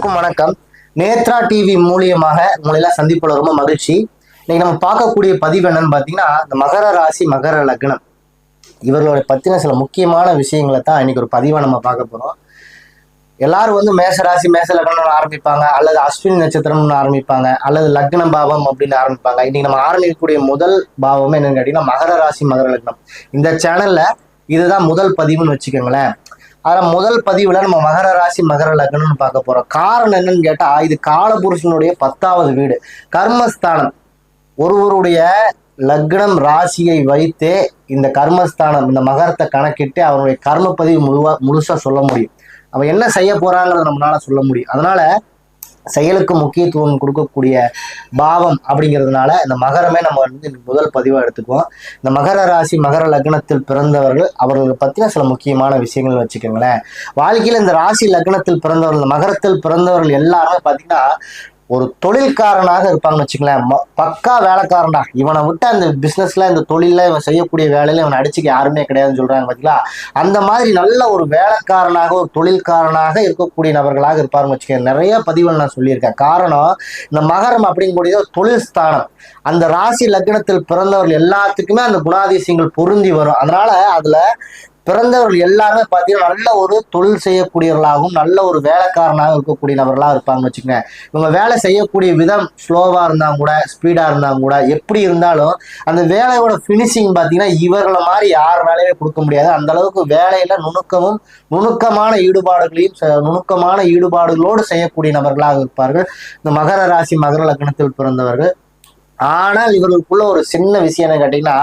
எல்லோருக்கும் வணக்கம். நேத்ரா டிவி மூலியமாக உங்களெல்லாம் சந்திப்புல ரொம்ப மகிழ்ச்சி. இன்னைக்கு நம்ம பார்க்கக்கூடிய பதிவு என்னன்னு பாத்தீங்கன்னா, இந்த மகர ராசி மகர லக்னம் இவர்களோட பத்தின சில முக்கியமான விஷயங்களை தான் இன்னைக்கு ஒரு பதிவா நம்ம பார்க்க போறோம். எல்லாரும் மேச ராசி மேச லக்னம்னு ஆரம்பிப்பாங்க, அல்லது அஸ்வினி நட்சத்திரம்னு ஆரம்பிப்பாங்க, அல்லது லக்ன பாவம் அப்படின்னு ஆரம்பிப்பாங்க. இன்னைக்கு நம்ம ஆரம்பிக்கக்கூடிய முதல் பாவம் என்னன்னு கேட்டீங்கன்னா மகர ராசி மகர லக்னம். இந்த சேனல்ல இதுதான் முதல் பதிவுன்னு வச்சுக்கோங்களேன். அதுல முதல் பதிவுல நம்ம மகர ராசி மகர லக்னம்னு பார்க்க போறோம். காரணம் என்னன்னு கேட்டா, இது காலபுருஷனுடைய 10வது வீடு, கர்மஸ்தானம். ஒருவருடைய லக்னம் ராசியை வைத்தே இந்த கர்மஸ்தானம், இந்த மகரத்தை கணக்கிட்டு அவருடைய கர்ம பதிவு முழுசா சொல்ல முடியும். அவன் என்ன செய்ய போறாங்கிறத நம்மளால சொல்ல முடியும். அதனால செயலுக்கு முக்கியத்துவம் கொடுக்கக்கூடிய பாவம் அப்படிங்கிறதுனால இந்த மகரமே நம்ம முதல் பதிவாக எடுத்துக்குவோம். இந்த மகர ராசி மகர லக்னத்தில் பிறந்தவர்கள் அவர்களை பற்றின சில முக்கியமான விஷயங்கள் வச்சுக்கோங்களேன். வாழ்க்கையில் இந்த ராசி லக்னத்தில் பிறந்தவர்கள், இந்த மகரத்தில் பிறந்தவர்கள் எல்லாருமே பார்த்தீங்கன்னா ஒரு தொழில்காரனாக இருப்பாங்கன்னு வச்சுக்கலாம். பக்கா வேலைக்காரன்டா, இவனை விட்டு அந்த பிசினஸ்ல இந்த தொழில இவன் செய்யக்கூடிய வேலையில இவன் அடிச்சுக்க யாருமே கிடையாதுன்னு சொல்றாங்க பார்த்தீங்களா. அந்த மாதிரி நல்ல ஒரு வேலைக்காரனாக ஒரு தொழில்காரனாக இருக்கக்கூடிய நபர்களாக இருப்பாருன்னு வச்சுக்கேன். நிறைய பதிவுகள் நான் சொல்லியிருக்கேன். காரணம், இந்த மகரம் அப்படிங்கக்கூடிய தொழில் ஸ்தானம். அந்த ராசி லக்னத்தில் பிறந்தவர்கள் எல்லாத்துக்குமே அந்த குணாதிசயங்கள் பொருந்தி வரும். அதனால அதுல பிறந்தவர்கள் எல்லாருமே பார்த்தீங்கன்னா நல்ல ஒரு தொழில் செய்யக்கூடியவர்களாகவும் நல்ல ஒரு வேலைக்காரனாக இருக்கக்கூடிய நபர்களாக இருப்பாங்கன்னு வச்சுக்கோங்க. இவங்க வேலை செய்யக்கூடிய விதம் ஸ்லோவாக இருந்தால் கூட ஸ்பீடாக இருந்தால் கூட எப்படி இருந்தாலும் அந்த வேலையோட ஃபினிஷிங் பார்த்தீங்கன்னா இவர்களை மாதிரி யார் வேலையுமே கொடுக்க முடியாது. அந்த அளவுக்கு வேலையில நுணுக்கமான ஈடுபாடுகளோடு செய்யக்கூடிய நபர்களாக இருப்பார்கள் இந்த மகர ராசி மகர லக்னத்தில் பிறந்தவர்கள். ஆனால் இவர்களுக்குள்ள ஒரு சின்ன விஷயம் என்ன கேட்டீங்கன்னா,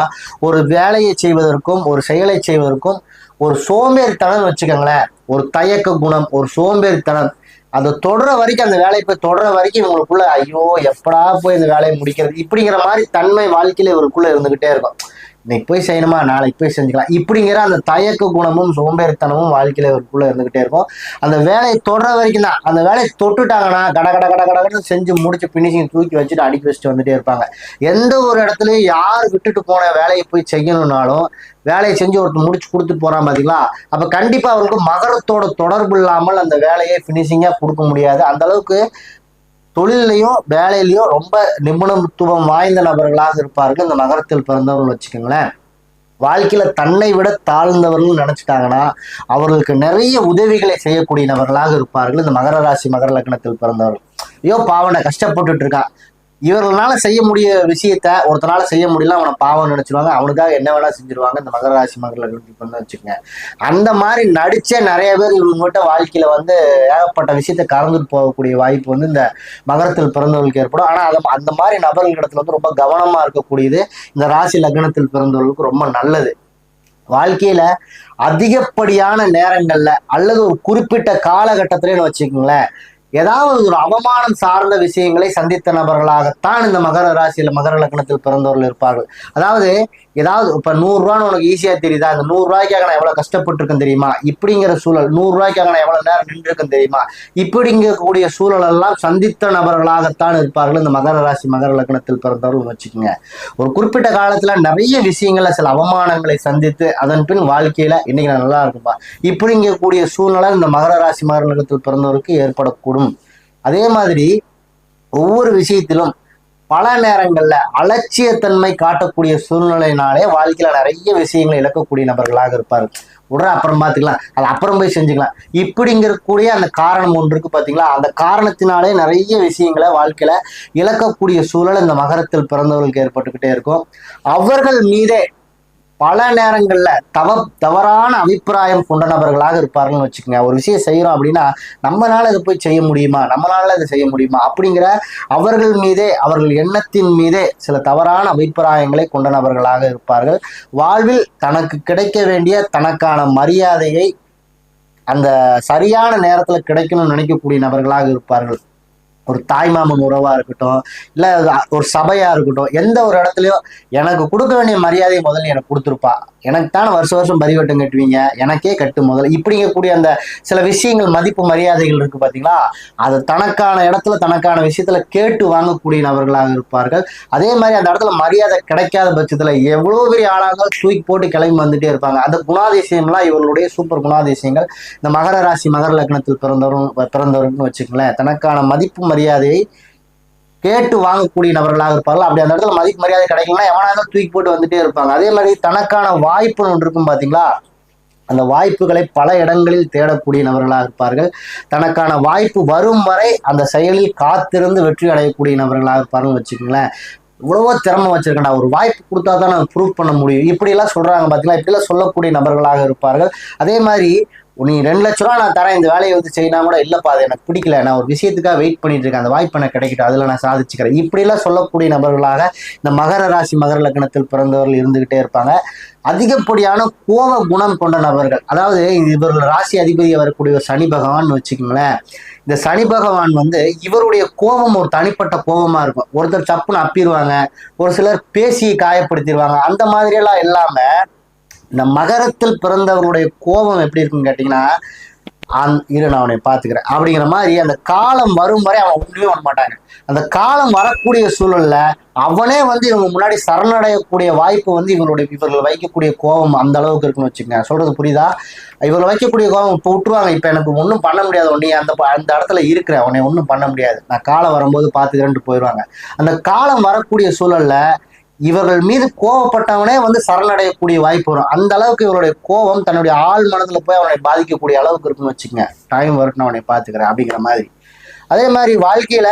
ஒரு வேலையை செய்வதற்கும் ஒரு செயலை செய்வதற்கும் ஒரு சோம்பேறித்தனம் வச்சுக்கோங்களேன், ஒரு தயக்க குணம், ஒரு சோம்பேறித்தனம். அதை தொடர வரைக்கும், அந்த வேலையை போய் தொடர வரைக்கும் இவங்களுக்குள்ள ஐயோ எப்படா போய் இந்த வேலையை முடிக்கிறது இப்படிங்கிற மாதிரி தன்மை வாழ்க்கையில இவருக்குள்ள இருந்துகிட்டே இருக்கும். இன்னைக்கு போய் செய்யணுமா, நாளைக்கு போய் செஞ்சுக்கலாம் இப்படிங்கிற அந்த தயக்க குணமும் சோம்பேறித்தனமும் வாழ்க்கையில இவருக்குள்ள இருந்துகிட்டே இருக்கும். அந்த வேலையை தொடர வரைக்கும் தான். அந்த வேலையை தொட்டுட்டாங்கன்னா கட செஞ்சு முடிச்சு பினிஷிங் தூக்கி வச்சுட்டு அடுக்கி வச்சுட்டு வந்துட்டே இருப்பாங்க. எந்த ஒரு இடத்துலயும் யார் விட்டுட்டு போன வேலையை போய் செய்யணும்னாலும் வேலையை செஞ்சு ஒருத்தர் முடிச்சு கொடுத்துட்டு போறான் பாத்தீங்களா. அப்ப கண்டிப்பா அவருக்கு மகரத்தோட தொடர்பு இல்லாமல் அந்த வேலையை பினிஷிங்கா கொடுக்க முடியாது. அந்த அளவுக்கு தொழிலையும் வேலையிலையும் ரொம்ப நிபுணத்துவம் வாய்ந்த நபர்களாக இருப்பார்கள் இந்த மகரத்தில் பிறந்தவர்கள் வச்சுக்கோங்களேன். வாழ்க்கையில தன்னை விட தாழ்ந்தவர்கள் நினைச்சிட்டாங்கன்னா அவர்களுக்கு நிறைய உதவிகளை செய்யக்கூடிய நபர்களாக இருப்பார்கள் இந்த மகர ராசி மகர லக்னத்தில் பிறந்தவர்கள். ஐயோ பாவனை கஷ்டப்பட்டுட்டு இருக்கான், இவர்களால செய்ய முடிய விஷயத்த ஒருத்தனால செய்ய முடியல, அவனை பாவம் நினைச்சிருவாங்க, அவனுக்காக என்ன வேணா செஞ்சிருவாங்க இந்த மகர ராசி மகர லக்னத்தில் வச்சுக்கோங்க. அந்த மாதிரி நடிச்ச நிறைய பேர் இவங்ககிட்ட வாழ்க்கையில ஏகப்பட்ட விஷயத்த கலந்துட்டு போகக்கூடிய வாய்ப்பு இந்த மகரத்தில் பிறந்தவர்களுக்கு ஏற்படும். ஆனா அந்த மாதிரி நபர்களிடத்துல ரொம்ப கவனமா இருக்கக்கூடியது இந்த ராசி லக்னத்தில் பிறந்தவர்களுக்கு ரொம்ப நல்லது. வாழ்க்கையில அதிகப்படியான நேரங்கள்ல அல்லது ஒரு குறிப்பிட்ட காலகட்டத்திலேன்னு வச்சுக்கோங்களேன், ஏதாவது ஒரு அவமானம் சார்ந்த விஷயங்களை சந்தித்த நபர்களாகத்தான் இந்த மகர ராசியில மகர லக்னத்தில் பிறந்தவர்கள் இருப்பார்கள். அதாவது ஏதாவது இப்ப 100 ரூபான்னு உனக்கு ஈஸியா தெரியுதா, இந்த 100 ரூபாய்க்காக நான் எவ்வளவு கஷ்டப்பட்டு இருக்கேன் தெரியுமா, இப்படிங்கிற சூழல், 100 ரூபாய்க்காக நான் எவ்வளவு நேரம் நின்று இருக்கேன் தெரியுமா, இப்படிங்கக்கூடிய சூழல் எல்லாம் சந்தித்த நபர்களாகத்தான் இருப்பார்கள் இந்த மகர ராசி மகர லக்னத்தில் பிறந்தவர்கள் வச்சுக்கோங்க. ஒரு குறிப்பிட்ட காலத்துல நிறைய விஷயங்கள்ல சில அவமானங்களை சந்தித்து அதன் பின் வாழ்க்கையில இன்னைக்கு நான் நல்லா இருக்கும்பா இப்படிங்கக்கூடிய சூழ்நிலை இந்த மகர ராசி மகர லக்னத்தில் பிறந்தவருக்கு ஏற்படக்கூடும். அதே மாதிரி ஒவ்வொரு விஷயத்திலும் பல நேரங்கள்ல அலட்சியத்தன்மை காட்டக்கூடிய சூழ்நிலையினாலே வாழ்க்கையில நிறைய விஷயங்களை இழக்கக்கூடிய நபர்களாக இருப்பார்கள். உடனே அப்புறம் பார்த்துக்கலாம், அது அப்புறம் போய் செஞ்சுக்கலாம் இப்படிங்கிறக்கூடிய அந்த காரணம் ஒன்று இருக்கு பார்த்தீங்களா. அந்த காரணத்தினாலே நிறைய விஷயங்களை வாழ்க்கையில இழக்கக்கூடிய சூழல் இந்த மகரத்தில் பிறந்தவர்களுக்கு ஏற்பட்டுக்கிட்டே இருக்கும். அவர்கள் மீதே பல நேரங்கள்ல தவறான அபிப்பிராயம் கொண்ட நபர்களாக இருப்பார்கள்னு வச்சுக்கோங்க. ஒரு விஷயம் செய்யறோம் அப்படின்னா நம்மளால இதை போய் செய்ய முடியுமா, நம்மளால இதை செய்ய முடியுமா அப்படிங்கிற அவர்கள் மீதே, அவர்கள் எண்ணத்தின் மீதே சில தவறான அபிப்பிராயங்களை கொண்ட நபர்களாக இருப்பார்கள். வாழ்வில் தனக்கு கிடைக்க வேண்டிய தனக்கான மரியாதையை அந்த சரியான நேரத்துல கிடைக்கணும்னு நினைக்கக்கூடிய நபர்களாக இருப்பார்கள். ஒரு தாய்மாமன் உறவா இருக்கட்டும், இல்ல ஒரு சபையா இருக்கட்டும், எந்த ஒரு இடத்துலயும் எனக்கு கொடுக்க வேண்டிய மரியாதையை முதல்ல எனக்கு கொடுத்துருப்பா. எனக்கு தானே வருஷம் வருஷம் பரிவட்டம் கட்டுவீங்க, எனக்கே கட்டு முதல்ல. இப்படிங்கக்கூடிய அந்த சில விஷயங்கள், மதிப்பு மரியாதைகள் இருக்கு பாத்தீங்களா, அது தனக்கான இடத்துல தனக்கான விஷயத்துல கேட்டு வாங்கக்கூடிய நபர்களாக இருப்பார்கள். அதே மாதிரி அந்த இடத்துல மரியாதை கிடைக்காத பட்சத்துல எவ்வளவு பெரிய ஆளாக தூக்கி போட்டு கிளம்பி வந்துட்டே இருப்பாங்க. அந்த குணாதிசயம்லாம் இவர்களுடைய சூப்பர் குணாதிசயங்கள். இந்த மகர ராசி மகர லக்னத்தில் பிறந்தவர்னு வச்சுக்கங்களேன், தனக்கான மதிப்பு மரியாதையை கேட்டு வாங்கக்கூடிய நபர்களாக இருப்பார்கள். அப்படி அந்த இடத்துல மதிப்பு மரியாதை கிடைக்கலன்னா எவனாக தூக்கி போட்டு வந்துட்டே இருப்பாங்க. அதே மாதிரி தனக்கான வாய்ப்புன்னு ஒன்று இருக்கும் பாத்தீங்களா, அந்த வாய்ப்புகளை பல இடங்களில் தேடக்கூடிய நபர்களாக இருப்பார்கள். தனக்கான வாய்ப்பு வரும் வரை அந்த செயலில் காத்திருந்து வெற்றி அடையக்கூடிய நபர்களாக இருப்பார்கள் வச்சுக்கோங்களேன். இவ்வளவோ திறமை வச்சிருக்கேன்டா, ஒரு வாய்ப்பு கொடுத்தா தான் நான் ப்ரூவ் பண்ண முடியும், இப்படி எல்லாம் சொல்றாங்க பாத்தீங்களா, இப்படி எல்லாம் சொல்லக்கூடிய நபர்களாக இருப்பார்கள். அதே மாதிரி நீ 2 லட்ச ரூபா நான் தரேன், இந்த வேலையை வந்து செய்யினா கூட இல்லப்பா அது எனக்கு பிடிக்கல, நான் ஒரு விஷயத்துக்காக வெயிட் பண்ணிட்டு இருக்கேன், அந்த வாய்ப்பு எனக்கு கிடைக்கட்டும், அதுல நான் சாதிச்சுக்கிறேன், இப்படி எல்லாம் சொல்லக்கூடிய நபர்களாக இந்த மகர ராசி மகர லக்னத்தில் பிறந்தவர்கள் இருந்துகிட்டே இருப்பாங்க. அதிகப்படியான கோப குணம் கொண்ட நபர்கள், அதாவது இவர்கள் ராசி அதிபதியை வரக்கூடிய சனி பகவான் வச்சுக்கோங்களேன். இந்த சனி பகவான் வந்து இவருடைய கோபம் ஒரு தனிப்பட்ட கோபமா இருக்கும். ஒருத்தர் சப்புன்னு அப்பிடுவாங்க, ஒரு சிலர் பேசி காயப்படுத்திடுவாங்க. அந்த மாதிரி எல்லாம் இல்லாம இந்த மகரத்தில் பிறந்தவர்களுடைய கோபம் எப்படி இருக்குன்னு கேட்டீங்கன்னா, இரு நான் அவனை பாத்துக்கிறேன் அப்படிங்கிற மாதிரி அந்த காலம் வரும் வரை அவன் ஒண்ணுமே பண்ண மாட்டாங்க. அந்த காலம் வரக்கூடிய சூழல்ல அவனே வந்து இவங்க முன்னாடி சரணடையக்கூடிய வாய்ப்பு வந்து இவர்கள் வைக்கக்கூடிய கோபம் அந்த அளவுக்கு இருக்குன்னு வச்சுக்கோங்க. சொல்றது புரியுதா? இவர்கள் வைக்கக்கூடிய கோபம் இப்போ விட்டுருவாங்க, இப்ப எனக்கு ஒன்றும் பண்ண முடியாது, உன்னை அந்த இடத்துல இருக்கிற உன்னை ஒன்றும் பண்ண முடியாது, நான் காலம் வரும்போது பாத்துக்கிறேன்ட்டு போயிடுவாங்க. அந்த காலம் வரக்கூடிய சூழல்ல இவர்கள் மீது கோவப்பட்டவனே வந்து சரணடையக்கூடிய வாய்ப்பு வரும். அந்த அளவுக்கு இவருடைய கோபம் தன்னுடைய ஆள் மனதுல போய் அவனை பாதிக்கக்கூடிய அளவுக்கு இருக்குன்னு வச்சுக்கோங்க. டைம் வரட்டும் அவனை பாத்துக்கிறேன் அப்படிங்கிற மாதிரி. அதே மாதிரி வாழ்க்கையில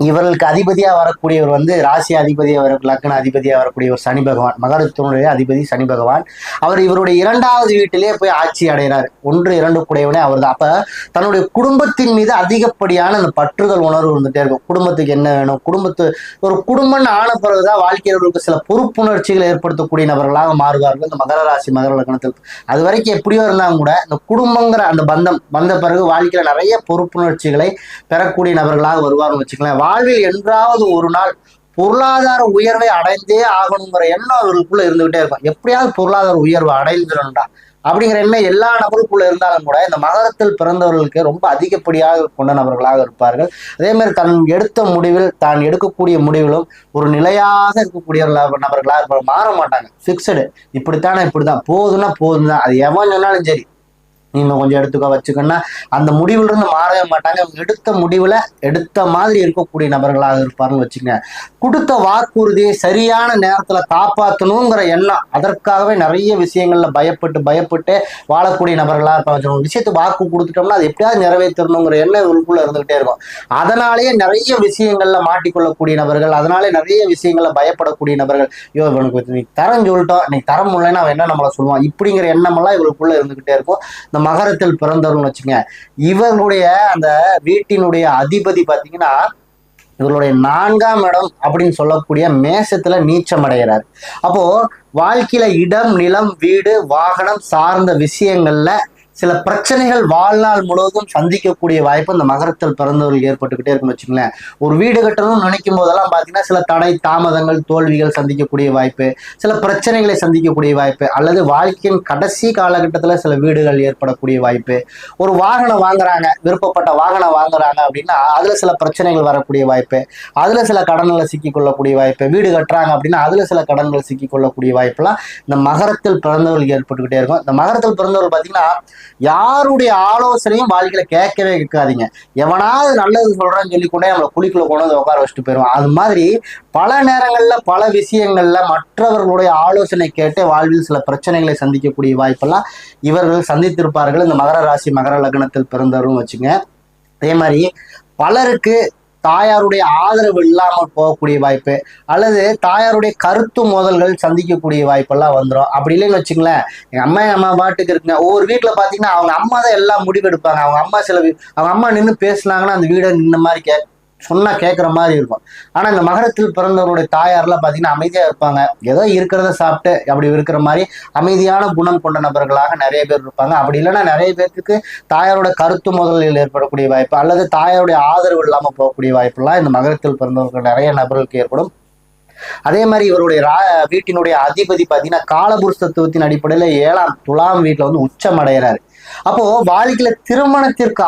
இவர்களுக்கு அதிபதியா வரக்கூடியவர் வந்து ராசி அதிபதியா லக்ன அதிபதியா வரக்கூடியவர் சனி பகவான், மகரத்தினுடைய அதிபதி சனி பகவான். அவர் இவருடைய 2வது வீட்டிலேயே போய் ஆட்சி அடைகிறார். 1, 2 கூடையவனே அவர் தான். அப்ப தன்னுடைய குடும்பத்தின் மீது அதிகப்படியான அந்த பற்றுதல் உணர்வு வந்துட்டே இருக்கும். குடும்பத்துக்கு என்ன வேணும், ஒரு குடும்பம்னு ஆன பிறகுதான் வாழ்க்கையவர்களுக்கு சில பொறுப்புணர்ச்சிகளை ஏற்படுத்தக்கூடிய நபர்களாக மாறுவார்கள் இந்த மகர ராசி மகர லக்னத்தில். அது வரைக்கும் எப்படியோ இருந்தாலும் கூட இந்த குடும்பங்கிற அந்த பந்தம் வந்த பிறகு வாழ்க்கையில நிறைய பொறுப்புணர்ச்சிகளை பெறக்கூடிய நபர்களாக வருவார்னு வச்சுக்கலாம். வாழ்வில் என்றாவது ஒரு நாள் பொருளாதார உயர்வை அடைந்தே ஆகணுங்கிற எண்ணம் அவர்களுக்குள்ள இருந்துகிட்டே இருக்கும். எப்படியாவது பொருளாதார உயர்வு அடைந்துடணும்டா அப்படிங்கிற எண்ணம் எல்லா நபருக்குள்ள இருந்தாலும் கூட இந்த மகரத்தில் பிறந்தவர்களுக்கு ரொம்ப அதிகப்படியாக கொண்ட நபர்களாக இருப்பார்கள். அதே மாதிரி தான் எடுக்கக்கூடிய முடிவிலும் ஒரு நிலையாக இருக்கக்கூடிய நபர்களாக மாற மாட்டாங்க. பிக்சடு, இப்படித்தான் போதுன்னா போதும் தான், அது எவன் சொன்னாலும் சரி நீங்க கொஞ்சம் எடுத்துக்க வச்சுக்கன்னா அந்த முடிவுல இருந்து மாறவே மாட்டாங்க. எடுத்த முடிவுல எடுத்த மாதிரி இருக்கக்கூடிய நபர்களாக இருப்பாருன்னு வச்சுக்கங்க. கொடுத்த வாக்குறுதியை சரியான நேரத்துல காப்பாற்றணுங்கிற எண்ணம், அதற்காகவே நிறைய விஷயங்கள்ல பயப்பட்டு வாழக்கூடிய நபர்களா இருப்பாங்க. ஒரு விஷயத்தை வாக்கு கொடுத்துட்டோம்னா அது எப்படியாவது நிறைவேற்றணுங்கிற எண்ணம் இவருக்குள்ள இருந்துகிட்டே இருக்கும். அதனாலேயே நிறைய விஷயங்கள்ல மாட்டிக்கொள்ளக்கூடிய நபர்கள், அதனாலே நிறைய விஷயங்கள்ல பயப்படக்கூடிய நபர்கள். இவனுக்கு நீ தரம் சொல்லிட்டோம், நீ தரம் இல்லைன்னா அவன் என்ன நம்மளை சொல்லுவான், இப்படிங்கிற எண்ணம் எல்லாம் இவருக்குள்ள இருந்துகிட்டே இருக்கும். இந்த மகரத்தில் பிறந்தவர்னு வச்சுங்க. இவர்களுடைய அந்த வீட்டினுடைய அதிபதி பாத்தீங்கன்னா இவர்களுடைய 4ஆம் இடம் அப்படின்னு சொல்லக்கூடிய மேசத்துல நீச்சம் அடைகிறார். அப்போ வாழ்க்கையில இடம், நிலம், வீடு, வாகனம் சார்ந்த விஷயங்கள்ல சில பிரச்சனைகள் வாழ்நாள் முழுவதும் சந்திக்கக்கூடிய வாய்ப்பு இந்த மகரத்தில் பிறந்தவர்கள் ஏற்பட்டுக்கிட்டே இருக்குன்னு வச்சுங்களேன். ஒரு வீடு கட்டணும்னு நினைக்கும் போதெல்லாம் பாத்தீங்கன்னா சில தடை தாமதங்கள் தோல்விகள் சந்திக்கக்கூடிய வாய்ப்பு, சில பிரச்சனைகளை சந்திக்கக்கூடிய வாய்ப்பு, அல்லது வாழ்க்கையின் கடைசி காலகட்டத்துல சில வீடுகள் ஏற்படக்கூடிய வாய்ப்பு. ஒரு வாகனம் வாங்குறாங்க, விருப்பப்பட்ட வாகனம் வாங்குறாங்க அப்படின்னா அதுல சில பிரச்சனைகள் வரக்கூடிய வாய்ப்பு, அதுல சில கடன்களை சிக்கிக்கொள்ளக்கூடிய வாய்ப்பு. வீடு கட்டுறாங்க அப்படின்னா அதுல சில கடன்கள் சிக்கிக்கொள்ளக்கூடிய வாய்ப்புலாம் இந்த மகரத்தில் பிறந்தவர்கள் ஏற்பட்டுக்கிட்டே இருக்கும். இந்த மகரத்தில் பிறந்தவர்கள் பாத்தீங்கன்னா யாருடைய ஆலோசனையும் வாழ்க்கையில கேட்கவே கேட்காதீங்க. எவனாவது நல்லது சொல்றான்னு சொல்லிக்கொண்டே நம்மளை குழிக்குள்ள கொண்டு வந்து உட்கார வச்சுட்டு போயிடுவோம். அது மாதிரி பல நேரங்கள்ல பல விஷயங்கள்ல மற்றவர்களுடைய ஆலோசனை கேட்டு வாழ்வில் சில பிரச்சனைகளை சந்திக்கக்கூடிய வாய்ப்பெல்லாம் இவர்கள் சந்தித்திருப்பார்கள் இந்த மகர ராசி மகர லக்னத்தில் பிறந்தவரும் வச்சுங்க. அதே மாதிரி பலருக்கு தாயாருடைய ஆதரவு இல்லாமல் போகக்கூடிய வாய்ப்பு, அல்லது தாயாருடைய கருத்து மோதல்கள் சந்திக்கக்கூடிய வாய்ப்பெல்லாம் வந்துடும். அப்படி இல்லைன்னு வச்சுங்களேன், எங்க அம்மா பாட்டுக்கு இருக்குங்க. ஒவ்வொரு வீட்டுல பாத்தீங்கன்னா அவங்க அம்மா தான் எல்லாம் முடிவு எடுப்பாங்க. அவங்க அம்மா நின்று பேசினாங்கன்னா அந்த வீடை நின்ன மாதிரி சொன்னா கேட்குற மாதிரி இருக்கும். ஆனா இந்த மகரத்தில் பிறந்தவருடைய தாயார்லாம் பார்த்தீங்கன்னா அமைதியா இருப்பாங்க. ஏதோ இருக்கிறத சாப்பிட்டு அப்படி இருக்கிற மாதிரி அமைதியான குணம் கொண்ட நபர்களாக நிறைய பேர் இருப்பாங்க. அப்படி இல்லைன்னா நிறைய பேருக்கு தாயாரோட கருத்து முதலில் ஏற்படக்கூடிய வாய்ப்பு அல்லது தாயாருடைய ஆதரவு இல்லாமல் போகக்கூடிய வாய்ப்புலாம் இந்த மகரத்தில் பிறந்தவர்கள் நிறைய நபர்களுக்கு ஏற்படும். அதே மாதிரி இவருடைய வீட்டினுடைய அதிபதி பார்த்தீங்கன்னா காலபுருஷ தத்துவத்தின் அடிப்படையில 7ஆம் துலாம் வீட்டுல வந்து உச்சம் அடைகிறாரு. அப்போ வாழ்க்கையில திருமணத்திற்கு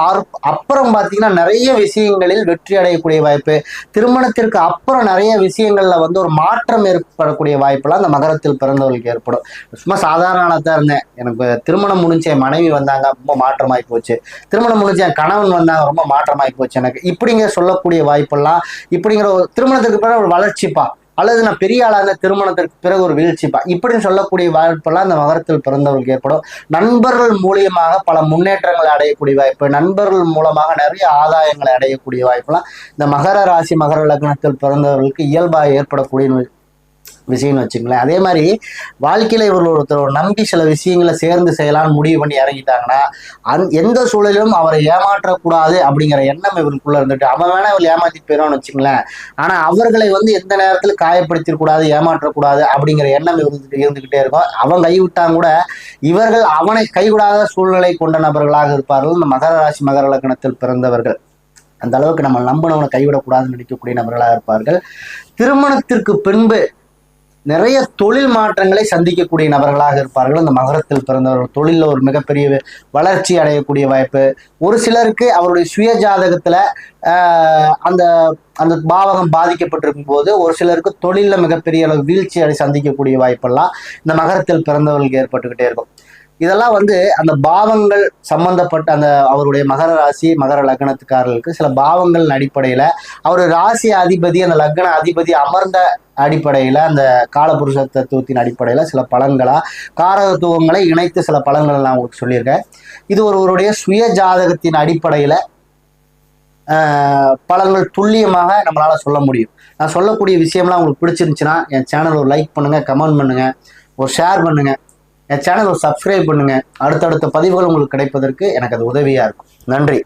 அப்புறம் பாத்தீங்கன்னா நிறைய விஷயங்களில் வெற்றி அடையக்கூடிய வாய்ப்பு, திருமணத்திற்கு அப்புறம் நிறைய விஷயங்கள்ல வந்து ஒரு மாற்றம் ஏற்படக்கூடிய வாய்ப்புலாம் அந்த மகரத்தில் பிறந்தவர்களுக்கு ஏற்படும். சும்மா சாதாரணதான் இருந்தேன், எனக்கு திருமணம் முடிஞ்ச என் மனைவி வந்தாங்க, ரொம்ப மாற்றமாயி போச்சு, திருமணம் முடிஞ்ச என் கணவன் வந்தாங்க, ரொம்ப மாற்றமாயி போச்சு எனக்கு, இப்படிங்கிற சொல்லக்கூடிய வாய்ப்பெல்லாம், இப்படிங்கிற ஒரு திருமணத்துக்கு பிறகு ஒரு வளர்ச்சிப்பா, அல்லது நான் பெரிய ஆளா இருந்த திருமணத்திற்கு பிறகு ஒரு வீழ்ச்சிப்பா, இப்படின்னு சொல்லக்கூடிய வாய்ப்பெல்லாம் இந்த மகரத்தில் பிறந்தவர்களுக்கு ஏற்படும். நண்பர்கள் மூலியமாக பல முன்னேற்றங்களை அடையக்கூடிய வாய்ப்பு, நண்பர்கள் மூலமாக நிறைய ஆதாயங்களை அடையக்கூடிய வாய்ப்பெல்லாம் இந்த மகர ராசி மகர லக்னத்தில் பிறந்தவர்களுக்கு இயல்பாக ஏற்படக்கூடிய விஷயம்னு வச்சுங்களேன். அதே மாதிரி வாழ்க்கையில இவர்கள் ஒருத்தர் நம்பி சில விஷயங்களை சேர்ந்து செய்யலாம்னு முடிவு பண்ணி இறங்கிட்டாங்கன்னா எந்த சூழலிலும் அவரை ஏமாற்றக்கூடாது அப்படிங்கிற எண்ணம் இவருக்குள்ள இருந்துட்டு, அவன் வேணா இவர் ஏமாத்தி போயிடும்னு வச்சுங்களேன், ஆனா அவர்களை வந்து எந்த நேரத்துல காயப்படுத்திடக்கூடாது, ஏமாற்றக்கூடாது அப்படிங்கிற எண்ணம் இருந்துகிட்டே இருக்கும். அவன் கைவிட்டாங்க கூட இவர்கள் அவனை கைவிடாத சூழ்நிலை கொண்ட நபர்களாக இருப்பார்கள் இந்த மகர ராசி மகர லக்னத்தில் பிறந்தவர்கள். அந்த அளவுக்கு நம்ம நம்பினவனை கைவிடக்கூடாதுன்னு நினைக்கக்கூடிய நபர்களாக இருப்பார்கள். திருமணத்திற்கு பின்பு நிறைய தொழில் மாற்றங்களை சந்திக்கக்கூடிய நபர்களாக இருப்பார்கள் இந்த மகரத்தில் பிறந்தவர்கள். தொழிலில் ஒரு மிகப்பெரிய வளர்ச்சி அடையக்கூடிய வாய்ப்பு, ஒரு சிலருக்கு அவருடைய சுய ஜாதகத்துல அந்த அந்த பாவகம் பாதிக்கப்பட்டிருக்கும் போது ஒரு சிலருக்கு தொழில மிகப்பெரிய அளவு வீழ்ச்சி சந்திக்கக்கூடிய வாய்ப்பெல்லாம் இந்த மகரத்தில் பிறந்தவர்களுக்கு ஏற்பட்டுக்கிட்டே இருக்கும். இதெல்லாம் வந்து அந்த பாவங்கள் சம்பந்தப்பட்ட அந்த அவருடைய மகர ராசி மகர லக்னத்துக்காரர்களுக்கு சில பாவங்கள் அடிப்படையில அவர் ராசி அதிபதி அந்த லக்ன அதிபதி அமர்ந்த அடிப்படையில அந்த காலபுருஷ தத்துவத்தின் அடிப்படையில சில பலன்களா காரகத்துவங்களை இணைத்து சில பலன்களை நான் உங்களுக்கு சொல்லியிருக்கேன். இது ஒருவருடைய சுய ஜாதகத்தின் அடிப்படையில பலன்கள் துல்லியமாக நம்மளால சொல்ல முடியும். நான் சொல்லக்கூடிய விஷயம்லாம் உங்களுக்கு பிடிச்சிருந்துச்சுன்னா என் சேனல் ஒரு லைக் பண்ணுங்க, கமெண்ட் பண்ணுங்க, ஒரு ஷேர் பண்ணுங்க, என் சேனல் ஒரு சப்ஸ்கிரைப் பண்ணுங்க. அடுத்தடுத்த பதிவுகள் உங்களுக்கு கிடைப்பதற்கு எனக்கு அது உதவியா இருக்கும். நன்றி.